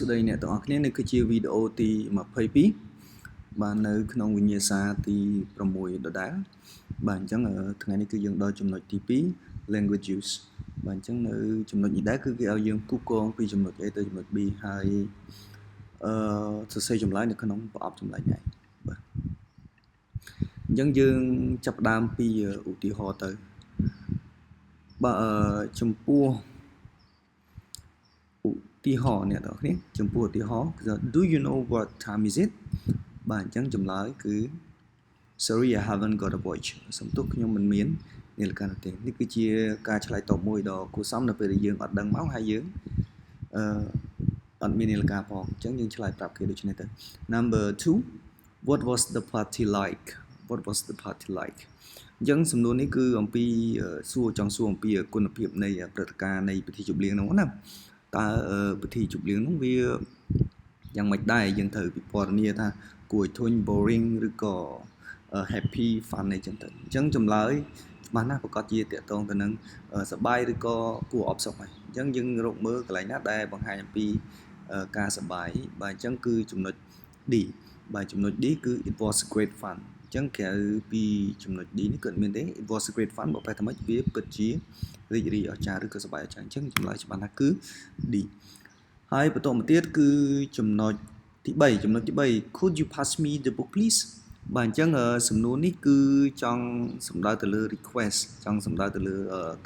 ស្ដីអ្នកទាំងអស់គ្នានេះគឺជាវីដេអូទី22បាននៅក្នុងវិញ្ញាសាទី6ដដែលបាទអញ្ចឹងថ្ងៃនេះគឺយើងដល់ចំណុចទី2 language use បាទអញ្ចឹងនៅចំណុចនេះដែរគឺគេឲ្យយើងគូកងពីចំណុច A ទៅចំណុច B ហើយសរសេរចម្លើយនៅក្នុងប្រអប់ចម្លើយឯងបាទអញ្ចឹងយើងចាប់ផ្ដើមពីឧទាហរណ៍ទៅបាទចំពោះឧទាហរណ៍អ្នកទាំងអស់គ្នាចំពោះឧទាហរណ៍គឺ Do you know what time is it បាទអញ្ចឹងចម្លើយគឺ Sorry I haven't got a watch សំទោសខ្ញុំមិនមាននាឡិកានោះទេនេះគឺជាការឆ្លើយតបមួយដ៏គួរសមនៅពេលដែលយើងអត់ដឹងមកហើយយើងអត់មាននាឡិកាផងអញ្ចឹងយើងឆ្លើយប្រាប់គេដូចនេះទៅ Number 2 What was the party like What was the party like អញ្ចឹងសំណួរនេះគឺអំពីចង់សួរអំពីគុណភាពនៃព្រឹត្តិការណ៍នៃពិធីជប់លៀងនោះណាតើពិធីជប់លៀងនោះវាយ៉ាងម៉េចដែរយើងត្រូវពិពណ៌នាថាគួរឲ្យធុញ boring ឬក៏ happy fun អីចឹងទៅអញ្ចឹងចម្លើយច្បាស់ណាស់ប្រកាសជាតកតងទៅនឹងសប្បាយឬក៏គួរអបសុខហើយអញ្ចឹងយើងរកមើលកន្លែងណាដែលបង្ហាញអំពីការសប្បាយបាទអញ្ចឹងគឺចំណុច D បាទចំណុច D គឺ it was great fun អញ្ចឹងក្រៅពីចំណុច D នេះគាត់មានទេ it was great fun បើប្រហែលថាម៉េចវាពិតជារីករាយអស្ចារ្យឬក៏សប្បាយអស្ចារ្យអញ្ចឹងចម្លើយច្បាស់ណាស់គឺ D ហើយបន្តមកទៀតគឺចំណុចទី3 could you pass me the book please បាទអញ្ចឹងសំណួរនេះគឺចង់សំដៅទៅលើ request ចង់សំដៅទៅលើ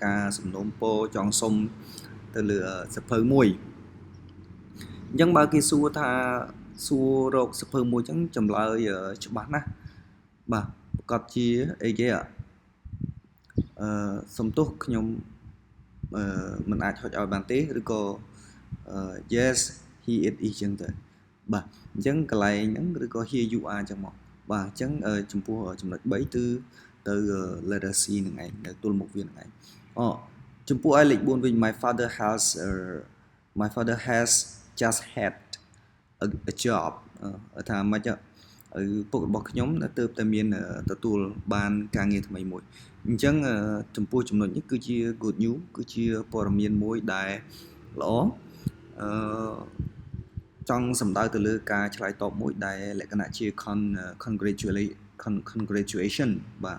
ការសំណូមពរចង់សុំទៅលើសភៅមួយអញ្ចឹងបើគេសួរថាសួររកសភៅមួយអញ្ចឹងចម្លើយច្បាស់ណាស់បាទប្រកាសជាអីគេសំទោសខ្ញុំមិនអាចហុចឲ្យបានទេឬក៏yes he it is អញ្ចឹងទៅបាទអញ្ចឹងកន្លែងហ្នឹងឬក៏ here you are អញ្ចឹងមកបាទអញ្ចឹងចំពោះចំណុច3គឺទៅ letter C នឹងឯងនៅទល់មុខវានឹងឯងចំពោះ I លេខ4វិញ my father has just had a job ថាម៉េចពុករបស់ខ្ញុំទើបតែមានទទួលបានការងារថ្មីមួយអញ្ចឹងចំពោះចំណុចនេះគឺជា good news គឺជាព័ត៌មានមួយដែលល្អចង់សំដៅទៅលើការឆ្លើយតបមួយដែលលក្ខណៈជា congratulation បាទ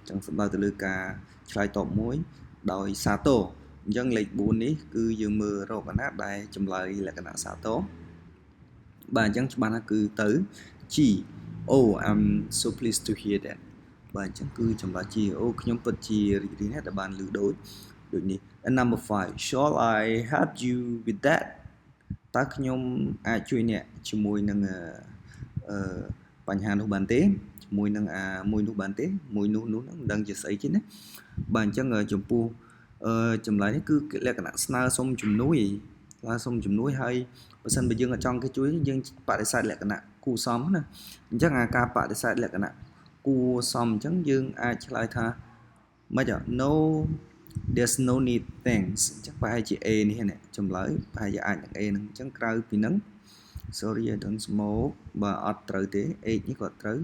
ចង់សំដៅទៅលើការឆ្លើយតបមួយដោយសាទរអញ្ចឹងលេខ4នេះគឺយើងមើលរកណាដែលចម្លើយលក្ខណៈសាទរបាទអញ្ចឹងច្បាស់ណាស់គឺទៅ G Oh I'm so pleased to hear that បាទអញ្ចឹងគឺចម្លើយ G អូខ្ញុំពិតជារីករាយណាស់ដែលបានឮដូចនេះ And number 5 Shall I help you with that តើខ្ញុំអាចជួយអ្នកជាមួយនឹងបញ្ហានោះបានទេជាមួយនឹងមួយនោះបានទេមួយនោះនឹងមិនដឹងជាស្អីទេណាបាទអញ្ចឹងចំពោះចម្លើយនេះគឺលក្ខណៈស្នើសុំជំនួយហើយបើសិនបើយើងអត់ចង់គេជួយយើងបដិសេធលក្ខណៈគួរសមណាអញ្ចឹងការបដិសេធលក្ខណៈគួរសមអញ្ចឹងយើងអាចឆ្លើយថាម៉េចNo there's no need thanks អញ្ចឹងប្រហែលជា A នេះណាចម្លើយប្រហែលជាអាចនឹង A ហ្នឹងអញ្ចឹងក្រៅពីហ្នឹង Sorry I don't smoke បាទអត់ត្រូវទេ H នេះក៏ត្រូវ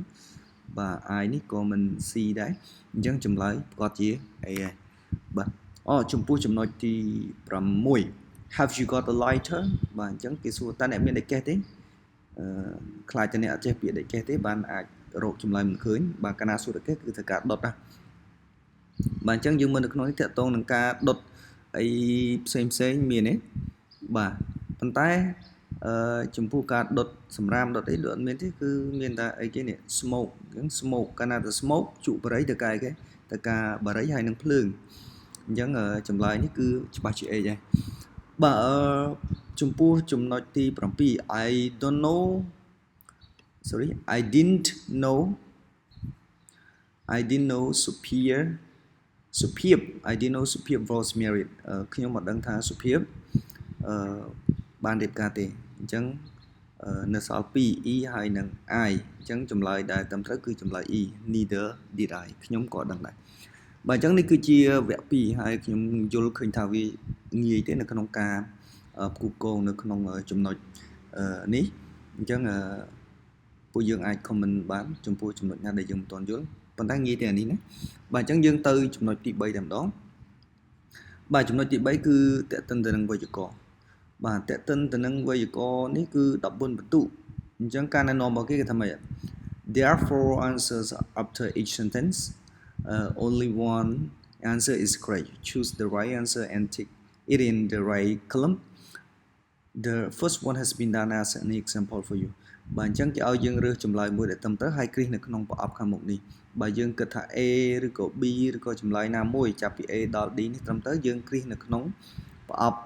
បាទ I នេះក៏មិន C ដែរអញ្ចឹងចម្លើយប្រកាសជា A ហើយបាទចំពោះចំណុចទី6 Have you got a lighter បាទអញ្ចឹងគេសួរតើអ្នកមានដៃកេះទេខ្លាចតែអ្នកអត់ចេះពាក្យដៃកេះទេបានអាចរកចម្លើយមិនឃើញបាទកាលណាសួរដៃកេះគឺត្រូវការដុតណាបាទអញ្ចឹងយើងមើលនៅក្នុងនេះតកតងនឹងការដុតអីផ្សេងមានទេបាទប៉ុន្តែចំពោះការដុតសម្រាមដុតអីលោកអត់មានទេគឺមានតែអីគេនេះ smoke អញ្ចឹង smoke កាលណាទៅ smoke ជក់បារីទៅកាយគេទៅការបារីហើយនឹងភ្លើងអញ្ចឹងចម្លើយនេះគឺច្បាស់ជា A ដែរបាទចំពោះចំណុចទី7 I didn't knowសុភាព was married ខ្ញុំអត់ដឹងថាសុភាពបានរៀបការទេអញ្ចឹងនៅសល់2 E ហើយនឹង I អញ្ចឹងចម្លើយដែលត្រឹមត្រូវគឺចម្លើយ E neither did I ខ្ញុំក៏ដឹងដែរបាទអញ្ចឹងនេះគឺជាវគ្គ2ហើយខ្ញុំយល់ឃើញថាវាងាយទេនៅក្នុងការផ្គូផ្គងនៅក្នុងចំណុចនេះអញ្ចឹងពួកយើងអាច comment បានចំពោះចំណុចណាដែលយើងមិនទាន់យល់ប៉ុន្តែងាយទេអានេះណាបាទអញ្ចឹងយើងទៅចំណុចទី3តែម្ដងបាទចំណុចទី3គឺតេតិនទៅនឹងវេយ្យាករណ៍ បាទតេតិនទៅនឹងវេយ្យាករណ៍នេះគឺ14បន្ទុកអញ្ចឹងការណែនាំរបស់គេថាម៉េច There are four answers after each sentence only one answer is correct choose the right answer and tick it in the right column the first one has been done as an example for you បាទអញ្ចឹងគេឲ្យយើងរើសចម្លើយមួយដែលត្រឹមត្រូវហើយគ្រីសនៅក្នុងប្រអប់ខាងមុខនេះបើយើងគិតថា A ឬក៏ B ឬក៏ចម្លើយណាមួយចាប់ពី A ដល់ D នេះត្រឹមត្រូវយើងគ្រីសនៅក្នុងប្រអប់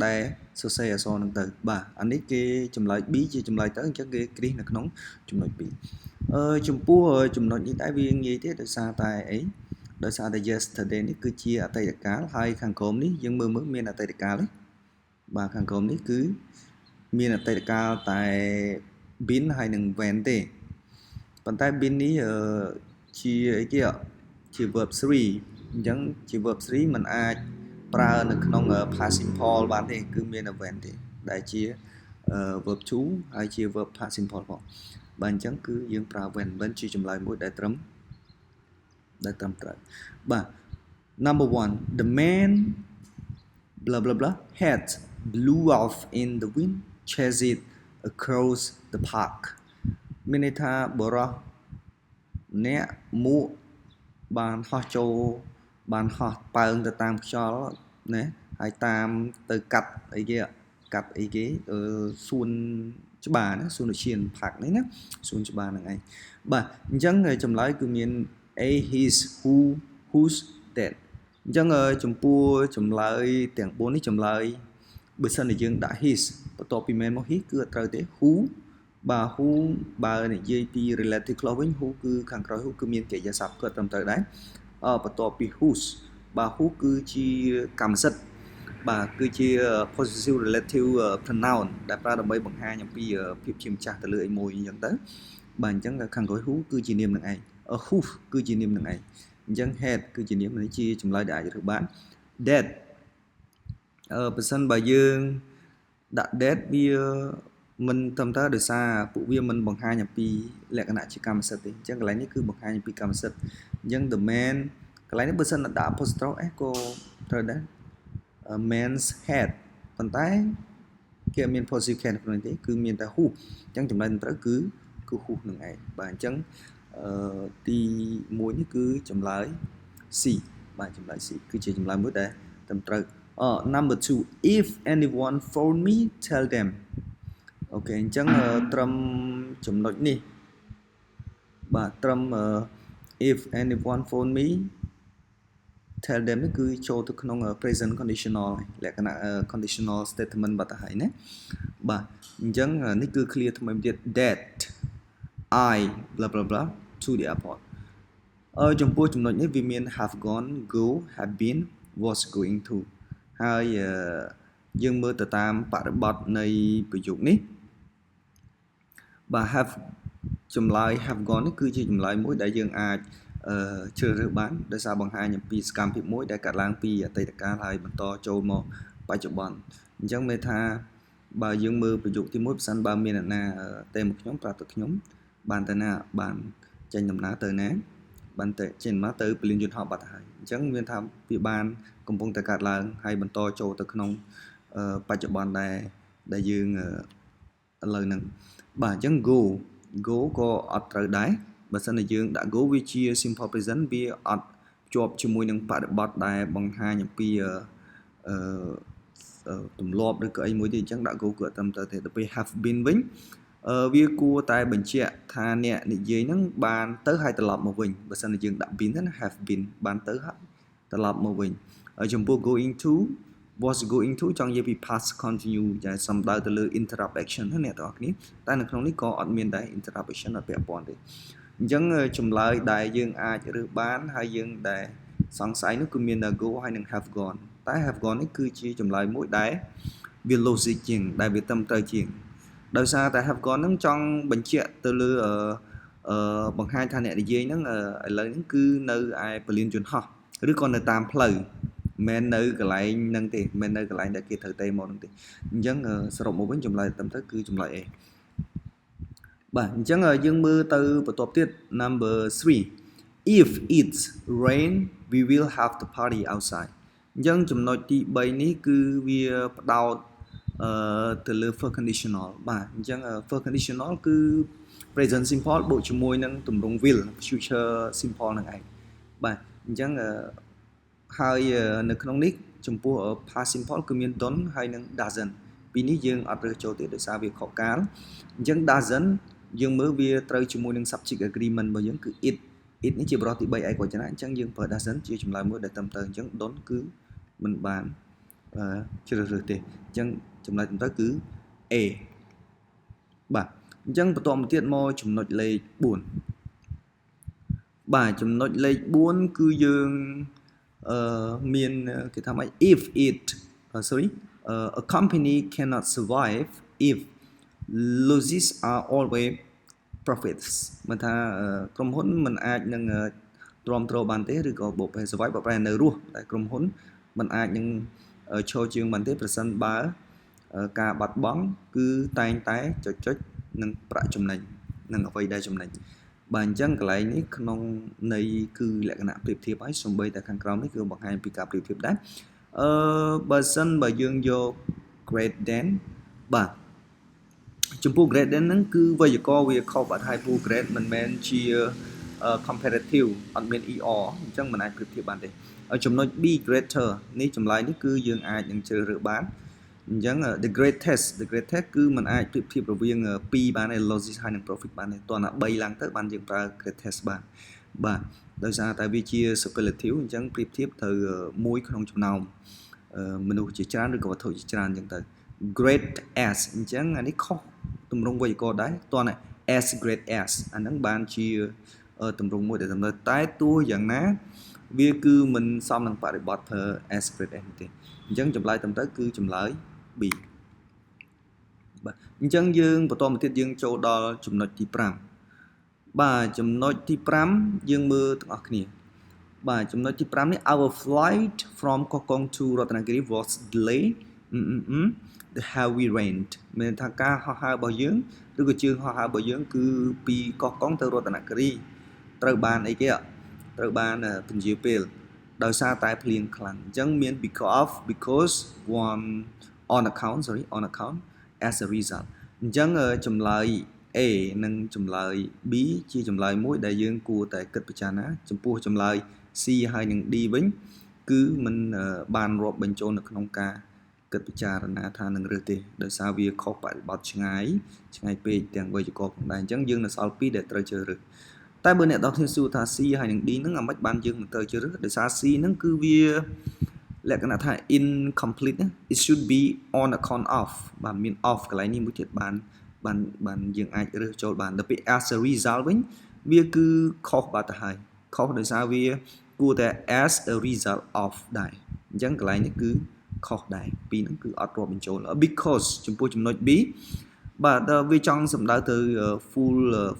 ដែលសរសេរអក្សរហ្នឹងទៅបាទអានេះគេចម្លើយ B ជាចម្លើយទៅអញ្ចឹងគេគ្រីសនៅក្នុងចំណុច B ចំពោះចំណុចនេះដែរវាងាយទេដោយសារតែអីដោយសារតែ yesterday នេះគឺជាអតីតកាលហើយខាងក្រោមនេះយើងមើលមានអតីតកាលទេបាទខាងក្រោមនេះគឺមានអតីតកាលតែ been ហើយនឹង when ទេប៉ុន្តែ been នេះជាអីគេជា verb 3អញ្ចឹងជា verb 3มันអាចប្រើនៅក្នុង past simple បានទេគឺមាន when ទេដែលជា verb to ហើយជា verb past simple ផងបាទអញ្ចឹងគឺយើងប្រើ when ជាចម្លើយមួយដែលត្រឹមត្រូវបាទ number 1 the man blah blah blah hat blew off in the wind chased it across the park មានន័យថាបរោះអ្នកមួកបានហោះចូលបានហោះប៉ើងទៅតាមខ្យល់ណាហើយតាមទៅកាត់អីគេសួនច្បារណាសួនឧទ្យានផាក់នេះណាសួនច្បារហ្នឹងឯងបាទអញ្ចឹងចម្លើយគឺមាន A his who whose that អញ្ចឹងចំពោះចម្លើយទាំង4នេះចម្លើយបើសិនជាយើងដាក់ his បន្ទាប់ពី main មក his គឺអត់ត្រូវទេ who បាទ who បើនិយាយពី relative clause វិញ who គឺខាងក្រោយ who គឺមានកិរិយាសព្ទក៏ត្រឹមត្រូវដែរបន្ទាប់ពី whose បាទ who គឺជាកម្មសិទ្ធិបាទគឺជា possessive relative pronoun ដែលប្រើដើម្បីបង្ហាញអំពីភាពជាម្ចាស់ទៅលើអីមួយអញ្ចឹងទៅបាទអញ្ចឹងខាងក្រោយ who គឺជានាមនឹងឯង who គឺជានាមនឹងឯងអញ្ចឹង head គឺជានាមនេះជាចម្លើយដែលអាចរើសបាន that បើសិនបើយើងដាក់ that វាមិនត្រឹមត្រូវដោយសារពួកវាមិនបង្ហាញអំពីលក្ខណៈជាកម្មសិទ្ធិទេអញ្ចឹងកន្លែងនេះគឺបង្ហាញអំពីកម្មសិទ្ធិអញ្ចឹង the man កន្លែងនេះបើសិនដាក់ apostrophe s ក៏ត្រូវដែរ man's head ប៉ុន្តែគេអត់មាន possessive case ក្នុងនេះទេគឺមានតែ who អញ្ចឹងចម្លើយត្រូវគឺ who នឹងឯងបាទអញ្ចឹងទី1នេះគឺចម្លើយ C បាទចម្លើយ C គឺជាចម្លើយមួយដែលត្រឹមត្រូវ number 2 if anyone phone me tell them អូខេអញ្ចឹងត្រឹមចំណុចនេះបាទត្រឹម if anyone phone me tell them នេះគឺចូលទៅក្នុង present conditional លក្ខណៈ conditional statement បាត់ទៅហើយណាបាទអញ្ចឹងនេះគឺ clear ថ្មីទៀត that I blah blah blah to the airport ចំពោះចំណុចនេះវាមាន have gone go have been was going to ហើយយើងមើលទៅតាមបរិបទនៃប្រយោគនេះបាទ have ចម្លើយ have gone នេះគឺជាចម្លើយមួយដែលយើងអាចជ្រើសរើសបានដោយសារបង្ហាញអំពីសកម្មភាពមួយដែលកើតឡើងពីអតីតកាលហើយបន្តចូលមកបច្ចុប្បន្នអញ្ចឹងមានថាបើយើងមើលប្រយោគទី1ប្រសិនបើមានអ្នកណាតែមកខ្ញុំប្រាប់ទៅខ្ញុំបានទៅណាបានចេញដំណើរទៅណាបានទៅចេញមកទៅពលានយន្តហោះបាត់ទៅហើយអញ្ចឹងមានថាវាបានកំពុងតែកើតឡើងហើយបន្តចូលទៅក្នុងបច្ចុប្បន្នដែលយើងឥឡូវហ្នឹងបាទអញ្ចឹង go ក៏អត់ត្រូវដែរបើសិនជាយើងដាក់ go វាជា simple present វាអត់ជាប់ជាមួយនឹងបរិបទដែលបង្ហាញអំពីទម្លាប់ឬក៏អីមួយទេអញ្ចឹងដាក់ go គឺអត់ត្រឹមត្រូវទេដល់ពេល have been វិញវាគួរតែបញ្ជាក់ថាអ្នកនិយាយហ្នឹងបានទៅហើយត្រឡប់មកវិញបើសិនជាយើងដាក់ been ណា have been បានទៅហើយត្រឡប់មកវិញហើយចំពោះ going to was going to ចង់និយាយពី past continue ដែលសំដៅទៅលើ interrupt action ណាអ្នកទាំងអស់គ្នាតែនៅក្នុងនេះក៏អត់មានដែរ interrupt action អត់ពាក់ព័ន្ធទេអញ្ចឹងចម្លើយដែលយើងអាចរើសបានហើយយើងដែលសង្ស័យនោះគឺមានតែ go ហើយនឹង have gone តែ have gone នេះគឺជាចម្លើយមួយដែលវា logic ជាងដែលវាត្រឹមត្រូវជាងដោយសារតែ have gone ហ្នឹងចង់បញ្ជាក់ទៅលើបង្ហាញថាអ្នកនិយាយហ្នឹងឥឡូវហ្នឹងគឺនៅឯពលានយន្តហោះឬក៏នៅតាមផ្លូវមិននៅកន្លែងហ្នឹងទេមិននៅកន្លែងដែលគេត្រូវទៅមកហ្នឹងទេអញ្ចឹងសរុបមកវិញចម្លើយត្រឹមត្រូវគឺចម្លើយ A បាទអញ្ចឹងយើងមើលទៅបន្ទាប់ទៀត number 3 if it's rain we will have the party outside អញ្ចឹងចំណុចទី3នេះគឺវាផ្ដោត từលើ for conditional បាទអញ្ចឹង for conditional គឺ present simple បូកជាមួយនឹងទម្រង់ will future simple ហ្នឹងឯងបាទអញ្ចឹងហើយនៅក្នុងនេះចំពោះ past simple គឺមាន don't ហើយនឹង doesn't ពីនេះយើងអត់រើសចូលទេដោយសារវាខុសកាលអញ្ចឹង doesn't យើងមើលវាត្រូវជាមួយនឹង subject agreement របស់យើងគឺ it នេះជាបរិបទទី3ឯកវចនៈអញ្ចឹងយើងប្រើ doesn't ជាចម្លើយមួយដែលត្រឹមត្រូវអញ្ចឹង don't គឺមិនបានជ្រើសរើសទេអញ្ចឹងចម្លើយត្រឹមត្រូវគឺ A បាទអញ្ចឹងបន្តមកទៀតមកចំណុចលេខ4បាទចំណុចលេខ4គឺយើងមានគេថាម៉េច if it a company cannot survive if losses are always profits មិនថាក្រុមហ៊ុនមិនអាចនឹងទ្រាំទ្របានទេឬក៏បូក survive ប្រែនៅរស់តែក្រុមហ៊ុនមិនអាចនឹងឈរជើងបានទេប្រសិនបើការបាត់បង់គឺតែងតែចុចនឹងប្រាក់ចំណេញនឹងអ្វីដែលចំណេញបាទអញ្ចឹងកន្លែងនេះក្នុងន័យគឺលក្ខណៈប្រៀបធៀបហើយសូម្បីតែខាងក្រោមនេះគឺបង្ហាញពីការប្រៀបធៀបដែរបើសិនបើយើងយក great than បាទចំពោះ great than ហ្នឹងគឺវេយ្យាករណ៍វាខុសបាត់ហើយពូ great មិនមែនជា comparative អត់មាន er អញ្ចឹងមិនអាចប្រៀបធៀបបានទេចំណុច B greater នេះចម្លើយនេះគឺយើងអាចនឹងជ្រើសរើសបានអញ្ចឹង the greatest គឺมันអាចប្រៀបធៀបរវាង2បានទេ losses ហើយនិង profit បានទេតោះណា3ឡើងទៅបានយើងប្រើ greatest បានបាទដោយសារតែវាជា superlative អញ្ចឹងប្រៀបធៀបទៅមួយក្នុងចំណោមមនុស្សជាច្រើនឬក៏វត្ថុជាច្រើនអញ្ចឹងទៅ great as អញ្ចឹងអានេះខុសទម្រង់វេយ្យាករណ៍ដែរតោះណា as great as អាហ្នឹងបានជាទម្រង់មួយដែលតម្រូវតែទោះយ៉ាងណាវាគឺមិនសមនឹងបរិបទ per as great as ទេអញ្ចឹងចម្លើយត្រឹមត្រូវគឺចម្លើយ B បាទអញ្ចឹងយើងបន្តមកទៀតយើងចូលដល់ចំណុចទី5បាទចំណុចទី5យើងមើលទាំងអស់គ្នាបាទចំណុចទី5នេះ our flight from Kokong to Ratnagiri was delayed the heavy rain មានថាការហោះហើររបស់យើងឬក៏ជើងហោះហើររបស់យើងគឺពីកោះកុងទៅរតនគិរីត្រូវបានអីគេត្រូវបានពន្យាពេលដោយសារតែភ្លៀងខ្លាំងអញ្ចឹងមាន because one on account as a result អញ្ចឹងចម្លើយ A និងចម្លើយ B ជាចម្លើយមួយដែលយើងគួរតែគិតពិចារណាចំពោះចម្លើយ C ហើយនិង D វិញគឺมันបានរាប់បញ្ចូលនៅក្នុងការគិតពិចារណាថានឹងរើសទេដោយសារវាខុសបរិបទឆ្ងាយពេកទាំងវេយ្យាករណ៍ផងដែរអញ្ចឹងយើងនៅសល់2ដែលត្រូវជ្រើសរើសតែបើអ្នកដល់គ្នាសួរថា C ហើយនិង D ហ្នឹងអាម៉េចបានយើងមិនត្រូវជ្រើសរើសដោយសារ C ហ្នឹងគឺវាលក្ខណៈថា incomplete it should be on account of បាទមាន of កន្លែងនេះមួយទៀតបានយើងអាចរើសចូលបានដល់ពេល as a result វិញវាគឺខុសបាត់ទៅហើយខុសដោយសារវាគួរតែ as a result of ដែរអញ្ចឹងកន្លែងនេះគឺខុសដែរពីរហ្នឹងគឺអត់រាប់បញ្ចូល because ចំពោះចំណុច B បាទវាចង់សំដៅទៅ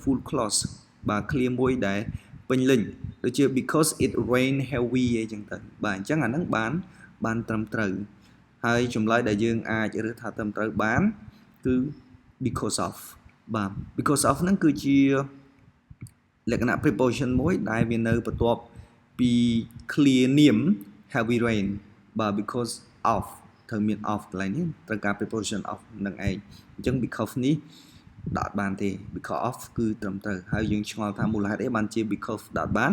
full clause បាទ clear មួយដែលពេញលេញដូចជា because it rain heavy អីចឹងទៅបាទអញ្ចឹងអាហ្នឹងបានត្រឹមត្រូវហើយចម្លើយដែលយើងអាចរើសថាត្រឹមត្រូវបានគឺ because of បាទ because of ហ្នឹងគឺជាលក្ខណៈ preposition មួយដែលវានៅបន្ទាប់ពី clear នាម heavy rain បាទ because of ត្រូវមាន of កន្លែងនេះត្រូវការ preposition of នឹងឯងអញ្ចឹង because នេះដាក់បានទេ because of គឺត្រឹមត្រូវហើយយើងឆ្ងល់ថាមូលហេតុអីបានជា because ដាក់បាន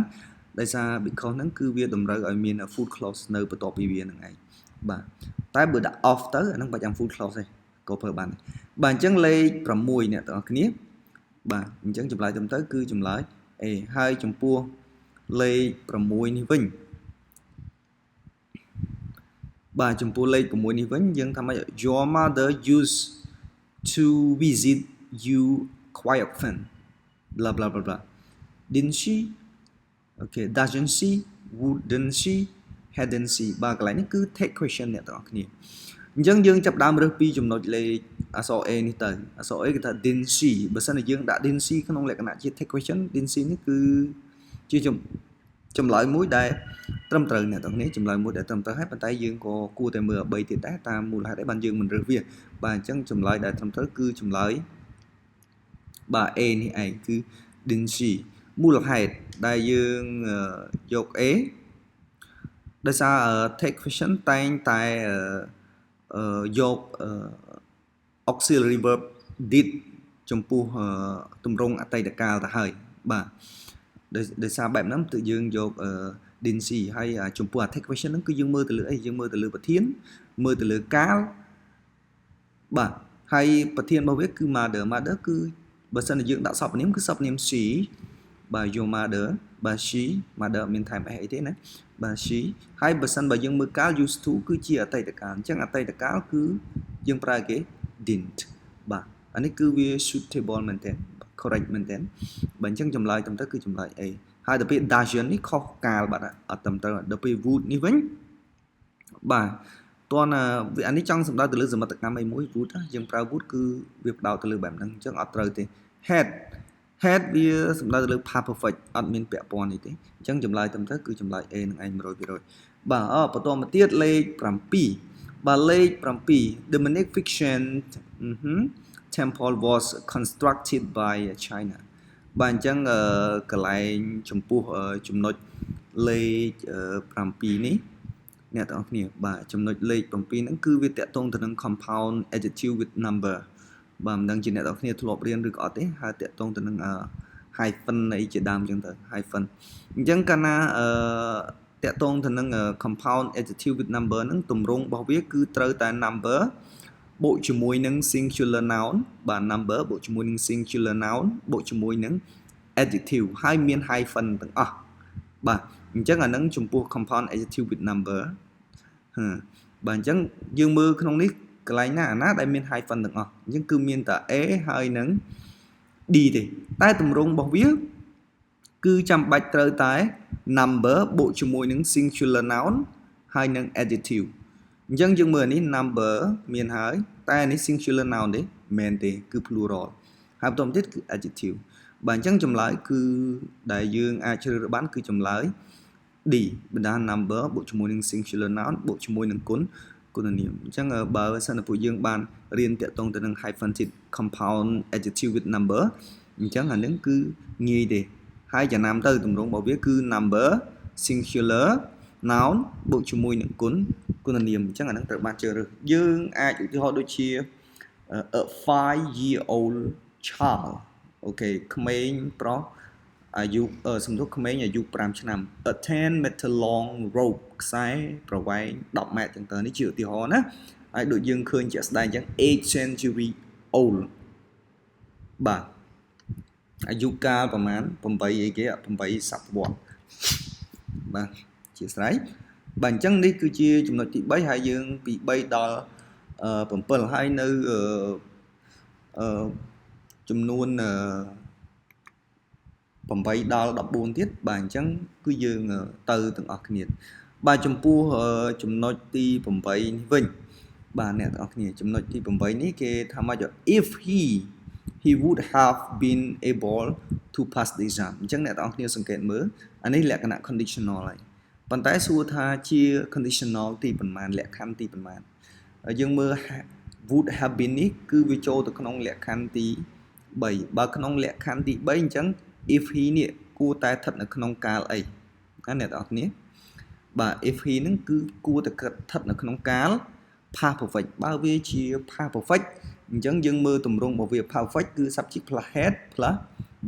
ដោយសារ because ហ្នឹងគឺវាតម្រូវឲ្យមាន full clause នៅបន្ទាប់ពីវានឹងឯងបាទតែបើដាក់ off ទៅអាហ្នឹងបាច់ចាំ full clause ទេក៏ប្រើបានដែរបាទអញ្ចឹងលេខ6អ្នកទាំងអស់គ្នាបាទអញ្ចឹងចម្លើយត្រឹមត្រូវគឺចម្លើយ A ហើយចំពោះលេខ6នេះវិញបាទចំពោះលេខ6នេះវិញយើងថាម៉េច Your mother used to visit you quite often blah blah blah blah didn't she okay doesn't she wouldn't she hadn't she បាទកន្លែងនេះគឺ take question អ្នកទាំងអស់គ្នាអញ្ចឹងយើងចាប់ដើមរើសពីចំណុចលេខអក្សរ A នេះទៅអក្សរ A គេថា didn't she បើសិនជាយើងដាក់ didn't she ក្នុងលក្ខណៈជា take question didn't she នេះគឺជាចម្លើយមួយដែលត្រឹមត្រូវអ្នកទាំងនេះចម្លើយមួយដែលត្រឹមត្រូវហើយប៉ុន្តែយើងក៏គួរតែមើល3ទៀតដែរតាមមូលហេតុអីបានយើងមិនរើសវាបាទអញ្ចឹងចម្លើយដែលត្រឹមត្រូវគឺចម្លើយបាទ A នេះឯងគឺ didn't she មូលហេតុដែលយើងយក A ដោយសារ take question តែងតែ យក auxiliary verb did ចំពោះទម្រង់អតីតកាលទៅហើយបាទដោយសារបែបហ្នឹងគឺយើងយក didn't see ហើយចំពោះ attack question ហ្នឹងគឺយើងមើលទៅលើអីយើងមើលទៅលើប្រធានមើលទៅលើកាលបាទហើយប្រធានរបស់វាគឺ mother គឺបើសិនជាយើងដាក់សព្វនាមគឺសព្វនាម she បាទ your mother បាទ she mother មានថែមអីទេណាបាទ she ហើយបើសិនបើយើងមើលកាល used to គឺជាអតីតកាលអញ្ចឹងអតីតកាលគឺយើងប្រើគេ didn't បាទអានេះគឺវា suitable មែនទែន correct មែនទែនបើអញ្ចឹងចម្លើយទៅគឺចម្លើយ A ហើយដល់ពេល doesn't នេះខុសកាលបាទអត់ត្រឹមត្រូវដល់ពេល would នេះវិញបាទតើវាអានេះចង់សំដៅទៅលើសមិទ្ធកម្មអីមួយ would យើងប្រើ would គឺវាផ្ដោតទៅលើបែបហ្នឹងអញ្ចឹងអត់ត្រូវទេ had វាសំដៅទៅលើ past perfect អត់មានពាក់ព័ន្ធនេះទេអញ្ចឹងចម្លើយត្រឹមត្រូវគឺចម្លើយ A នឹងឯង 100% បាទបន្តមកទៀតលេខ7បាទលេខ7 The magnificent temple was constructed by China បាទអញ្ចឹងកន្លែងចំពោះចំណុចលេខ7នេះអ្នកទាំងអស់គ្នាបាទចំណុចលេខ7ហ្នឹងគឺវាតកតងទៅនឹង compound adjective with number បាទមិនដឹងជាអ្នកទាំងអស់គ្នាធ្លាប់រៀនឬក៏អត់ទេហើយតកតងទៅនឹងhyphen អីជាដើមអញ្ចឹងទៅ hyphen អញ្ចឹងកាលណាតកតងទៅនឹង compound adjective with number ហ្នឹងទម្រង់របស់វាគឺត្រូវតែ number បូកជាមួយនឹង singular noun បាទ number បូកជាមួយនឹង singular noun បូកជាមួយនឹង adjective ហើយមាន hyphen ទាំងអស់បាទអញ្ចឹងអានឹងចំពោះ compound adjective with number បាទអញ្ចឹងយើងមើលក្នុងនេះកន្លែងណាអាណាដែលមាន hyphen ទាំងអស់អញ្ចឹងគឺមានតែ A ហើយនឹង D ទេតែទម្រង់របស់វាគឺចាំបាច់ត្រូវតែ number បូកជាមួយនឹង singular noun ហើយនឹង adjective អញ្ចឹងយើងមើលនេះ number មានហើយតែនេះ singular noun ទេមែនទេគឺ plural ហើយបន្តទៀតគឺ adjective បាទអញ្ចឹងចម្លើយគឺដែលយើងអាចជ្រើសរើសបានគឺចម្លើយ D បណ្ដា number បូកជាមួយនឹង singular noun បូកជាមួយនឹងគុណនាមអញ្ចឹងបើសិនតែពួកយើងបានរៀនតាក់ទងទៅនឹង hyphenated compound adjective with number អញ្ចឹងអានឹងគឺងាយទេហើយចំណាំទៅទម្រង់របស់វាគឺ number singular noun បូកជាមួយនឹងគុណនាមអញ្ចឹងអានឹងត្រូវបានជ្រើសរើសយើងអាចឧទាហរណ៍ដូចជា a 5-year-old child អូខេក្មេងប្រុសអាយុសំដៅក្មេងអាយុ5ឆ្នាំ a 10 meter long rope ខ្សែប្រវែង10ម៉ែត្រចឹងទៅនេះជាឧទាហរណ៍ណាហើយដូចយើងឃើញជាក់ស្ដែងចឹង 8 century old បាទអាយុកាលប្រហែល8អីគេ8សតវត្សបាទជាស្រ័យបាទអញ្ចឹងនេះគឺជាចំណុចទី3ហើយយើងពី3ដល់7ហើយនៅចំនួន8ដល់14ទៀតបាទអញ្ចឹងគឺយើងទៅទាំងអស់គ្នាបាទចំពោះចំណុចទី8នេះវិញបាទអ្នកទាំងអស់គ្នាចំណុចទី8នេះគេថាម៉េច if he would have been able to pass the exam អញ្ចឹងអ្នកទាំងអស់គ្នាសង្កេតមើលអានេះលក្ខណៈ conditional ហើយប៉ុន្តែសួរថាជា conditional ទីប៉ុន្មានលក្ខខណ្ឌទីប៉ុន្មានយើងមើល would have been នេះគឺវាចូលទៅក្នុងលក្ខខណ្ឌទី3បើក្នុងលក្ខខណ្ឌទី3អញ្ចឹង if he នេះគួរតែស្ថិតនៅក្នុងកាលអីណាអ្នកទាំងអស់គ្នាបាទ if he ហ្នឹងគឺគួរតែស្ថិតនៅក្នុងកាល past perfect បើវាជា past perfect អញ្ចឹងយើងមើលទម្រង់របស់វា past perfect គឺ subject plus head plus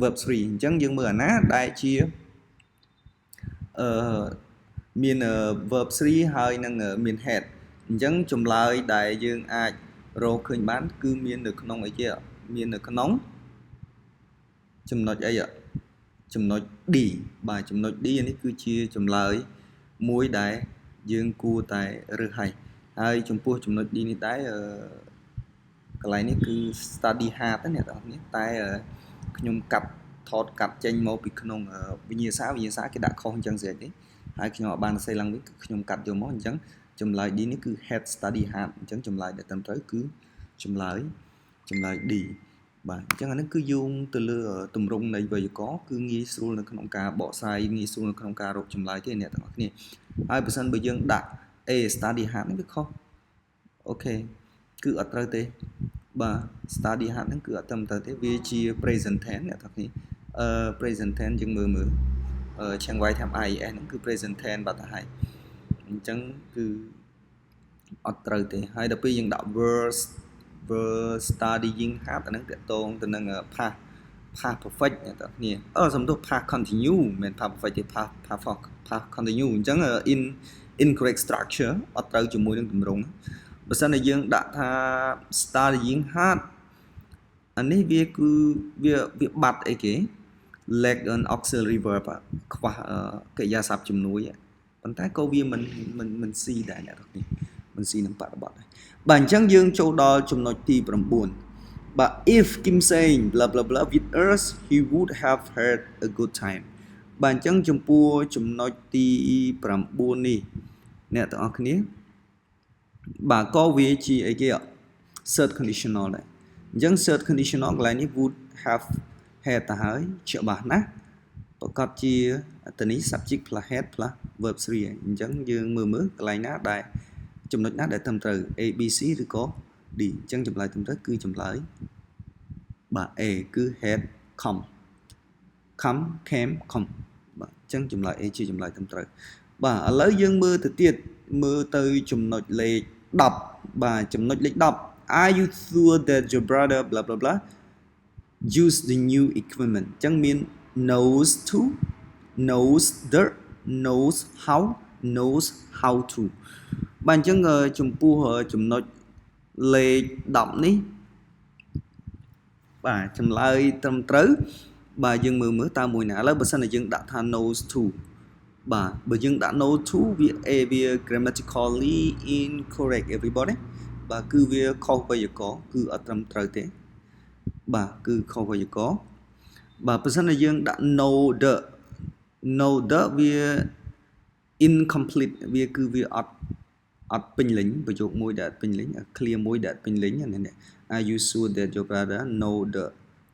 verb 3អញ្ចឹងយើងមើលអាណាដែលជាមាន verb 3ហើយនឹងមាន head អញ្ចឹងចម្លើយដែលយើងអាចរកឃើញបានគឺមាននៅក្នុងអីគេមាននៅក្នុងចំណុចអីចំណុច D បាទចំណុច D នេះគឺជាចម្លើយមួយដែលយើងគួរតែរើសហើយចំពោះចំណុច D នេះដែរកន្លែងនេះគឺ study hard ណាអ្នកទាំងអស់គ្នាតែខ្ញុំថតកាត់ចេញមកពីក្នុងវិញ្ញាសាគេដាក់ខុសអញ្ចឹងស្អីទេហើយខ្ញុំអត់បានសរសេរឡើងវិញគឺខ្ញុំកាត់យកមកអញ្ចឹងចម្លើយ D នេះគឺ head study hard អញ្ចឹងចម្លើយដែលត្រឹមត្រូវគឺចម្លើយ D បាទអញ្ចឹងអានេះគឺយោងទៅលើទម្រង់នៃវេយ្យាករណ៍គឺងាយស្រួលនៅក្នុងការបកស្រាយងាយស្រួលនៅក្នុងការរកចម្លើយទេអ្នកទាំងអស់គ្នាហើយបើសិនបើយើងដាក់ A study hard នេះវាខុសអូខេគឺអត់ត្រូវទេបាទ study hard ហ្នឹងគឺអត់ត្រឹមត្រូវទេវាជា present tense អ្នកទាំងអស់គ្នាpresent tense យើងមើលខាង y តាម IES ហ្នឹងគឺ present tense បាត់ទៅហើយអញ្ចឹងគឺ អត់ត្រូវទេហើយដល់ពេលយើងដាក់ were studying hard អាហ្នឹងតកតងទៅនឹង past perfect អ្នកទាំងគ្នាសំដៅ past continue មិនមែន past perfect ទេ past continue អញ្ចឹង incorrect structure អត់ត្រូវជាមួយនឹងទម្រង់បើសិនតែយើងដាក់ថា studying hard អានេះវាគឺវាបាត់អីគេ lack an auxiliary verb ខ្វះកិរិយាសព្ទជំនួយប៉ុន្តែក៏វាមិនស៊ីដែរអ្នកទាំងនេះមិនស៊ីនឹងបរិបទដែរបាទអញ្ចឹងយើងចូលដល់ចំណុចទី9បាទ if Kim saying blah blah blah with us he would have had a good time បាទអញ្ចឹងចំពោះចំណុចទី9នេះអ្នកទាំងអស់គ្នាបាទក៏វាជាអីគេ third conditional ដែរអញ្ចឹង third conditional កន្លែងនេះ would have had ទៅហើយច្បាស់ណាស់ប្រកបជាទៅនេះ subject plus had plus verb 3អញ្ចឹងយើងមើលកន្លែងណាដែលចំណុចណាដែលត្រឹមត្រូវ A B C ឬក៏ D អញ្ចឹងចម្លើយត្រឹមត្រូវគឺចម្លើយបាទ A គឺ had come came come បាទអញ្ចឹងចម្លើយ A ជាចម្លើយត្រឹមត្រូវបាទឥឡូវយើងមើលទៅទៀតមើលទៅចំណុចលេខ10បាទចំណុចលេខ10 Are you sure that your brother blah blah blah use the new equipment អញ្ចឹងមាន knows to knows the knows how to បាទអញ្ចឹងចំពោះចំណុចលេខ10នេះបាទចម្លើយត្រឹមត្រូវបាទយើងមើលតើមួយណាឥឡូវបើសិនជាយើងដាក់ថា knows to បាទបើយើងដាក់ knows to វា grammatically incorrect everybody បាទគឺវាខុសវេយ្យាករណ៍គឺអត់ត្រឹមត្រូវទេបាទគឺខុសវេយ្យាករណ៍បាទបើសិនជាយើងដាក់ know the វា incomplete វាគឺវាអត់ពេញលេញប្រយោគមួយដែលពេញលេញ clear មួយដែលពេញលេញនេះ Are you sure that your brother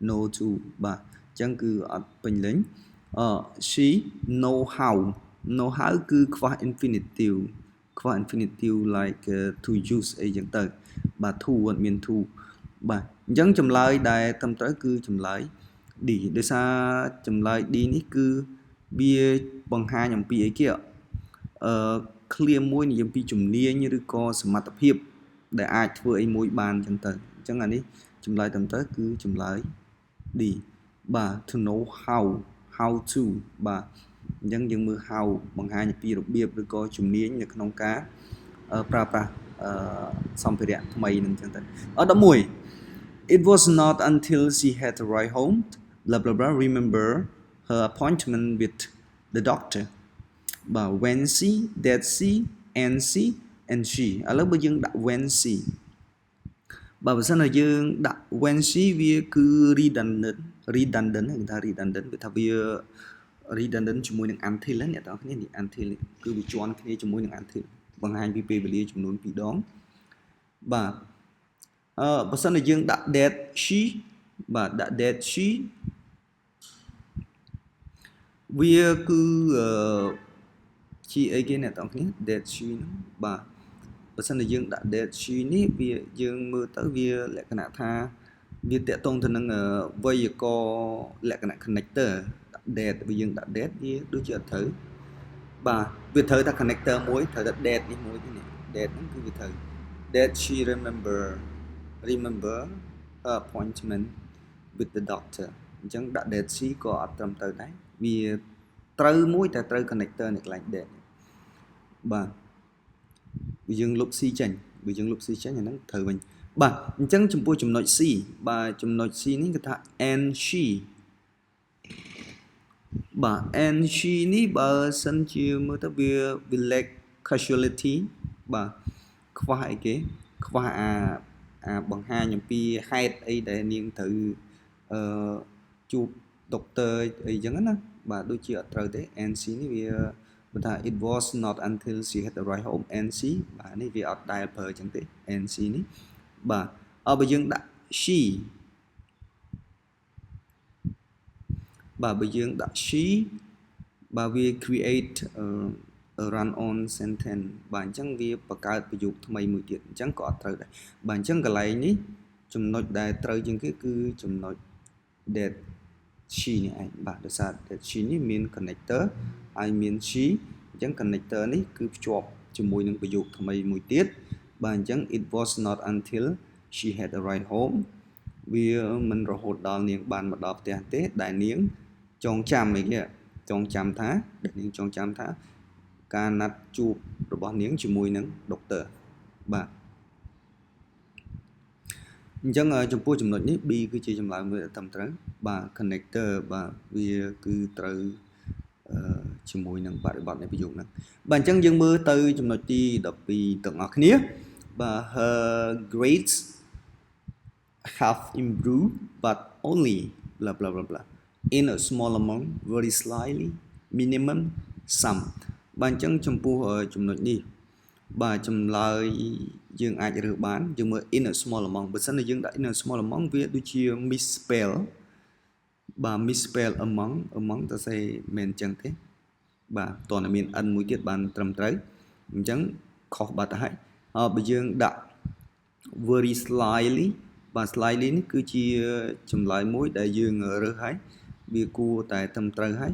know to បាទអញ្ចឹងគឺអត់ពេញលេញshe know how គឺខ្វះ infinitive like to use អីចឹងទៅបាទ to អត់មាន to បាទអញ្ចឹងចម្លើយដែលត្រឹមត្រូវគឺចម្លើយ D ដោយសារចម្លើយ D នេះគឺវាបង្ហាញអំពីអីគេclear មួយនិយាយពីជំនាញឬក៏សមត្ថភាពដែលអាចធ្វើអីមួយបានអញ្ចឹងទៅអញ្ចឹងអានេះចម្លើយត្រឹមត្រូវគឺចម្លើយ D បាទ to know how to បាទអញ្ចឹងយើងមើល how បង្ហាញពីរបៀបឬក៏ជំនាញនៅក្នុងការប្រើប្រាស់សម្ភារៈថ្មីនឹងអញ្ចឹងទៅ11 It was not until she had arrived home blah blah blah remember her appointment with the doctor បាទ when she that she and she ឥឡូវបើយើងដាក់ when she បើសិនជាយើងដាក់ when she វាគឺ redundant គេថា redundant វាថាវា redundant ជាមួយនឹង until អ្នកទាំងអស់គ្នានេះ until គឺវាជាន់គ្នាជាមួយនឹង until បង្ហាញពីពេលវេលាចំនួន2ដងបាទបើសិនជាយើងដាក់ that she បាទដាក់ that she វាគឺជាអីគេអ្នកទាំងអស់គ្នា that she ហ្នឹងបាទបើសិនជាយើងដាក់ that she នេះវាយើងមើលទៅវាលក្ខណៈថាវាតកតងទៅនឹងវេយ្យាករណ៍លក្ខណៈ connector ដាក់ that បើយើងដាក់ that វាដូចជាអត់ត្រូវបាទវាត្រូវតែ connector មួយត្រូវតែ that នេះមួយទេនេះ that ហ្នឹងគឺវាត្រូវ that she remember her appointment with the doctor អញ្ចឹងដាក់ that she ក៏អត់ត្រឹមត្រូវដែរវាត្រូវមួយតែត្រូវ connector នៅកន្លែង that បាទបើយើងលុប C ចេញអាហ្នឹងត្រូវវិញបាទអញ្ចឹងចំពោះចំណុច C បាទចំណុច C នេះគេថា and she បាទ and she នេះបើសិនជាមើលទៅវា lack causality បាទខ្វះអីគេខ្វះអាបង្ហាញអំពីហេតុអីដែលនាងត្រូវជួបដុកទ័រអីចឹងណាបាទដូចជាអត់ត្រូវទេ and she នេះវាបើថា it was not until she had arrived home and she បាទនេះវាអត់ដែលប្រើចឹងទេ and she នេះបាទបើយើងដាក់ she បាទបើយើងដាក់ she បាទវា create a run on sentence បាទអញ្ចឹងវាបង្កើតប្រយោគថ្មីមួយទៀតអញ្ចឹងក៏អត់ត្រូវដែរបាទអញ្ចឹងកន្លែងនេះចំណុចដែលត្រូវជាងគេគឺចំណុច that she នេះឯងបាទដោយសារ that she នេះមាន connector ហើយមាន she អញ្ចឹង connector នេះគឺភ្ជាប់ជាមួយនឹងប្រយោគថ្មីមួយទៀត បាទអញ្ចឹង it was not until she had arrived home វាមិនរហូតដល់នាងបានមកដល់ផ្ទះទេដែលនាងចងចាំអីគេចងចាំថាដែលនាងចងចាំថាការណាត់ជួបរបស់នាងជាមួយនឹងដុកទ័របាទអញ្ចឹងចំពោះចំណុចនេះ B គឺជាចម្លើយមួយដែលត្រឹមត្រូវបាទ connector បាទវាគឺត្រូវជាមួយនឹងបរិបទនៃប្រយោគហ្នឹងបាទអញ្ចឹងយើងមើលទៅចំណុចទី12ទាំងអស់គ្នាបាទ her grades have improved but only blah blah blah blah in a small amount very slightly minimum some បាទអញ្ចឹងចំពោះចំណុចនេះបាទចម្លើយយើងអាចរើសបានយើងមើល in a small amount បើសិនជាយើងដាក់ in a small amount វាដូចជា misspell បាទ misspell among តើសេមិនអញ្ចឹងទេបាទតើមាន n មួយទៀតបានត្រឹមត្រូវអញ្ចឹងខុសបាត់ទៅហើយបើយើងដាក់ very slightly បាទ slightly នេះគឺជាចម្លើយមួយដែលយើងរើសហើយវាគួរតែត្រឹមត្រូវហើយ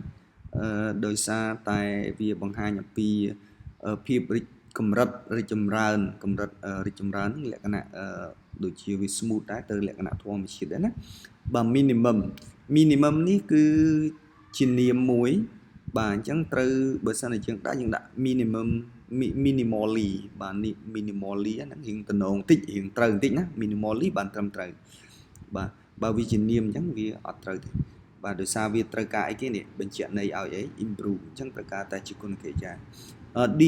ដោយសារតែវាបង្ហាញអំពីភាពកម្រិតរីកចម្រើនលក្ខណៈដូចជាវា smooth ដែរទៅលក្ខណៈធម្មជាតិដែរណាបាទ minimum នេះគឺជានាមមួយបាទអញ្ចឹងត្រូវបើសិនជាយើងដាក់ minimally បាទនេះ minimally ហ្នឹងរៀងតំណងតិចរៀងត្រូវបន្តិចណា minimally បានត្រឹមត្រូវបាទបើវាជានាមអញ្ចឹងវាអត់ត្រូវទេបាទដោយសារវាត្រូវការអីគេនេះបញ្ជាក់ន័យឲ្យអី improve អញ្ចឹងត្រូវការតែជាគុណកិរិយា D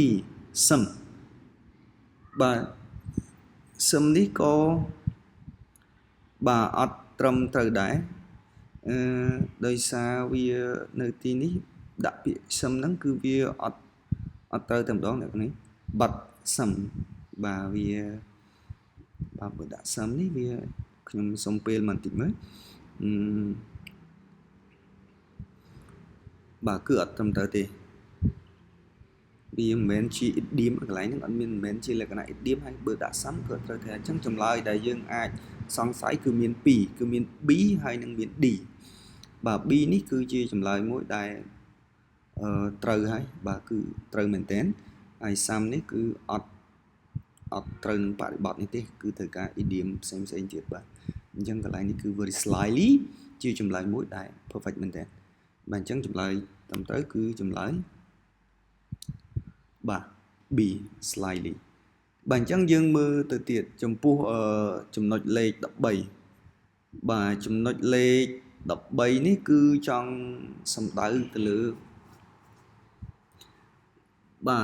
some បាទ some នេះក៏បាទអត់ត្រឹមត្រូវដែរដោយសារវានៅទីនេះដាក់ពាក្យ some ហ្នឹងគឺវាអត់ត្រូវតែម្ដងអ្នកនេះ but some បាទវាបាទបើដាក់ some នេះវាខ្ញុំសុំពេលបន្តិចមើលបាទគឺអត់ត្រឹមត្រូវទេវាមិនមែនជា idiom កន្លែងហ្នឹងអត់មានមិនមែនជាលក្ខណៈ idiom ហើយបើដាក់ some ក៏ត្រូវតែអញ្ចឹងចម្លើយដែលយើងអាចសង្ស័យគឺមាន2គឺមាន B ហើយនិងមាន D បាទ B នេះគឺជាចម្លើយមួយដែលត្រូវហើយបាទគឺត្រូវមែនទែនហើយ some នេះគឺអត់ត្រូវនឹងបរិបទនេះទេគឺត្រូវការ idiom ផ្សេងទៀតបាទអញ្ចឹងកន្លែងនេះគឺ very slightly ជាចម្លើយមួយដែល perfect មែនទែនបាទអញ្ចឹងចម្លើយត្រឹមត្រូវគឺចម្លើយបាទ B slightly បាទអញ្ចឹងយើងមើលទៅទៀតចំពោះចំណុចលេខ13បាទចំណុចលេខ13នេះគឺចង់សំដៅទៅលើបា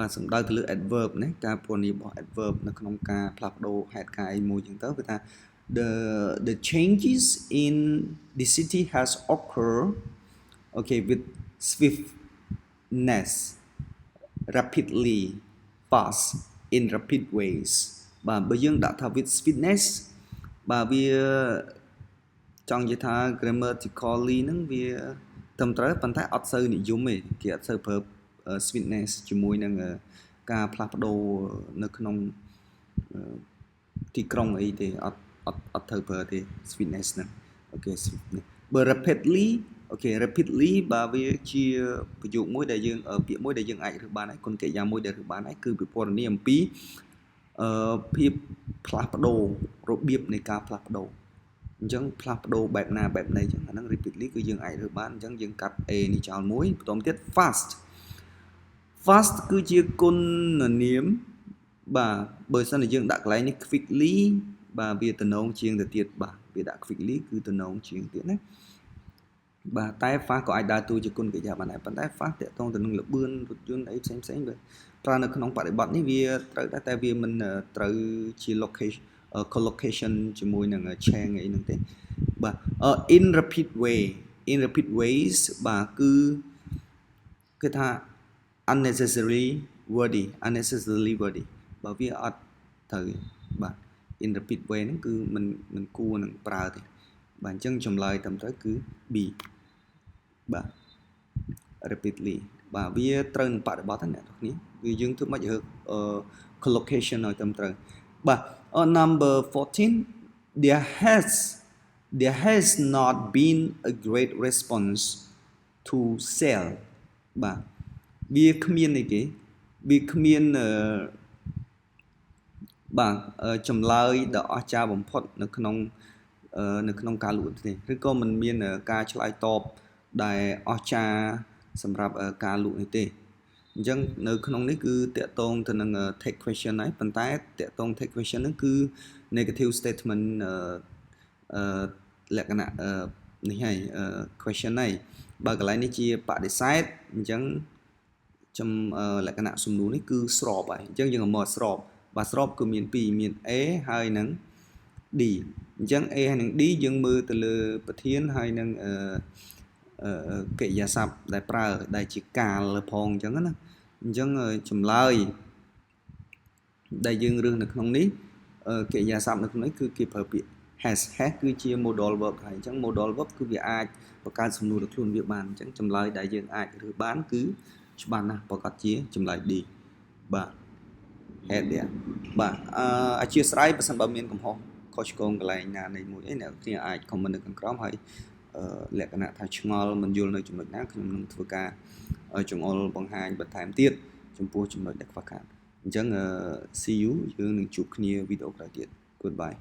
ទសំដៅទៅលើ adverb ណាការពណ៌នាមរបស់ adverb នៅក្នុងការផ្លាស់ប្ដូរហេតុការណ៍អីមួយចឹងទៅគឺថា the changes in the city has occurred okay with swiftness rapidly fast in rapid ways បាទបើយើងដាក់ថា with swiftness បាទវាចង់និយាយថា grammatically ហ្នឹងវាត្រឹមត្រូវប៉ុន្តែអត់សូវនិយមទេគេអត់សូវប្រើ sweetness ជាមួយនឹងការផ្លាស់ប្ដូរនៅក្នុងទីក្រុងអីទេអត់ត្រូវប្រើទេ sweetness ហ្នឹងអូខេ sweetness បើ rapidly អូខេ rapidly បាទវាជាប្រយោគមួយដែលយើងពាក្យមួយដែលយើងអាចរើសបានហើយគុណកិរិយាមួយដែលរើសបានហើយគឺពិពណ៌នាអំពីភាពផ្លាស់ប្ដូររបៀបនៃការផ្លាស់ប្ដូរអញ្ចឹងផ្លាស់ប្ដូរបែបណាបែបណីអញ្ចឹងអាហ្នឹង rapidly គឺយើងអាចរើសបានអញ្ចឹងយើងកាត់ A នេះចោលមួយបន្តទៀត fast គឺជាគុណនាមបាទបើសិនជាយើងដាក់កន្លែងនេះ quickly បាទវាតំណងជាងទៅទៀតបាទវាដាក់ quickly គឺតំណងជាងទៀតណាបាទតែ fast ក៏អាចដើរតួជាគុណកិរិយាបានដែរប៉ុន្តែ fast តកតងទៅនឹងលបឿនរថយន្តអីផ្សេងបើប្រើនៅក្នុងបរិបទនេះវាត្រូវដែរតែវាមិនត្រូវជា location collocation ជាមួយនឹង change អីហ្នឹងទេបាទ in rapid ways បាទគឺថា unnecessarily wordy បើវាអត់ត្រូវបាទ in rapid way ហ្នឹងគឺមិនគួរនឹងប្រើទេបាទអញ្ចឹងចម្លើយត្រឹមត្រូវគឺ B បាទ rapidly បាទវាត្រូវនឹងបរិបទហ្នឹងអ្នកនរគ្នាវាយើងធ្វើមិនឲ្យ collocation ឲ្យត្រឹមត្រូវបាទ number 14 there has not been a great response to sell បាទវាគ្មានអីគេវាគ្មាន បាទចម្លើយដ៏អស្ចារ្យបំផុតនៅក្នុងការលក់នេះឬក៏មិនមានការឆ្លើយតបដែលអស្ចារ្យសម្រាប់ការលក់នេះទេអញ្ចឹងនៅក្នុងនេះគឺតាក់ទងទៅនឹង take question ហើយប៉ុន្តែតាក់ទង take question ហ្នឹងគឺ negative statement លក្ខណៈនេះហើយquestion ហើយបើកន្លែងនេះជាបដិសេធអញ្ចឹងលក្ខណៈសំណួរនេះគឺស្របហើយអញ្ចឹងយើងមកស្របបាទស្របគឺមាន2មាន A ហើយនឹង D អញ្ចឹង A ហើយនឹង D យើងមើលទៅលើប្រធានហើយនឹងកិរិយាសព្ទដែលប្រើដែលជាកាលផងអញ្ចឹងណាអញ្ចឹងចម្លើយដែលយើងរើសនៅក្នុងនេះកិរិយាសព្ទនៅក្នុងនេះគឺគេប្រើពាក្យ has គឺជា modal verb ហើយអញ្ចឹង modal verb គឺវាអាចបង្កើតសំណួរដល់ខ្លួនវាបានអញ្ចឹងចម្លើយដែលយើងអាចរើសបានគឺច្បាស់ណាស់ប្រកាសជាចម្លើយ D បាទ head បាទអធិស្ឋានបើសិនបើមានកំហុសខុសឆ្គងកន្លែងណានៃមួយអីអ្នកគ្នាអាច comment នៅខាងក្រោមហើយលក្ខណៈថាឆ្ងល់មិនយល់នៅចំណុចណាខ្ញុំនឹងធ្វើការចង្អុលបង្ហាញបន្ថែមទៀតចំពោះចំណុចដែលខ្វះខាតអញ្ចឹងsee you យើងនឹងជួបគ្នាវីដេអូក្រោយទៀត goodbye